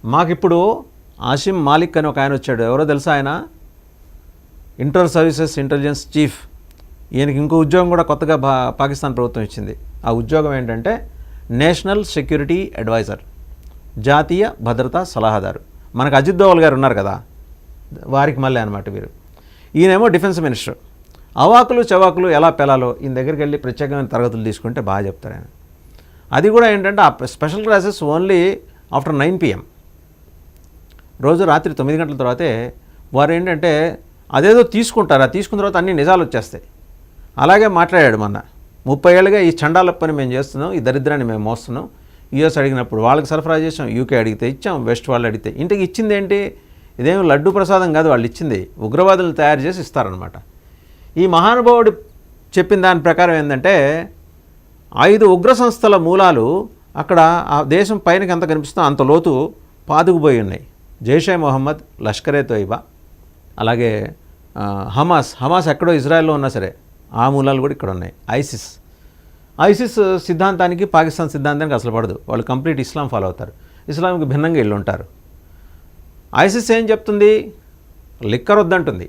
మాకిప్పుడు ఆసిమ్ మాలిక్ అని ఒక ఆయన వచ్చాడు. ఎవరో తెలుసా? ఆయన ఇంటర్ సర్వీసెస్ ఇంటెలిజెన్స్ చీఫ్. ఈయనకి ఇంకో ఉద్యోగం కూడా కొత్తగా పాకిస్తాన్ ప్రభుత్వం ఇచ్చింది. ఆ ఉద్యోగం ఏంటంటే నేషనల్ సెక్యూరిటీ అడ్వైజర్, జాతీయ భద్రతా సలహాదారు. మనకు అజిత్ దోవల్ గారు ఉన్నారు కదా, వారికి మళ్ళీ అనమాట వీరు. ఈయనేమో డిఫెన్స్ మినిస్టర్. అవాకులు చవాకులు ఎలా పెలాలో ఈయన దగ్గరికి వెళ్ళి ప్రత్యేకమైన తరగతులు తీసుకుంటే బాగా చెప్తారు ఆయన. అది కూడా ఏంటంటే ఆ special classes only after 9 PM, రోజు రాత్రి 9 గంటల తర్వాతే వారు ఏంటంటే అదేదో తీసుకుంటారు. అది తీసుకున్న తర్వాత అన్ని నిజాలు వచ్చేస్తాయి. అలాగే మాట్లాడాడు మొన్న. 30 ఏళ్ళుగా ఈ చండాల పని మేము చేస్తున్నాం, ఈ దరిద్రాన్ని మేము మోస్తున్నాం. యూఎస్ అడిగినప్పుడు వాళ్ళకి సరఫరా చేసాం, యూకే అడిగితే ఇచ్చాం, వెస్ట్ వాళ్ళు అడిగితే. ఇంటికి ఇచ్చింది ఏంటి? ఇదేమి లడ్డు ప్రసాదం కాదు, వాళ్ళు ఇచ్చింది ఉగ్రవాదులు తయారు చేసి ఇస్తారనమాట. ఈ మహానుభావుడు చెప్పిన దాని ప్రకారం ఏంటంటే 5 ఉగ్ర సంస్థల మూలాలు అక్కడ ఆ దేశం పైనకి ఎంత కనిపిస్తుందో అంత లోతు పాతుకుపోయి ఉన్నాయి. జైషే మొహమ్మద్, లష్కరే తోయిబా, అలాగే హమాస్ ఎక్కడో ఇజ్రాయెల్లో ఉన్నా సరే ఆ మూలాలు కూడా ఇక్కడ ఉన్నాయి. ఐసిస్ సిద్ధాంతానికి పాకిస్తాన్ సిద్ధాంతానికి అసలు పడదు. వాళ్ళు కంప్లీట్ ఇస్లాం ఫాలో అవుతారు, ఇస్లాంకి భిన్నంగా వీళ్ళు ఉంటారు. ఐసిస్ ఏం చెప్తుంది? లిక్కర్ వద్దంటుంది.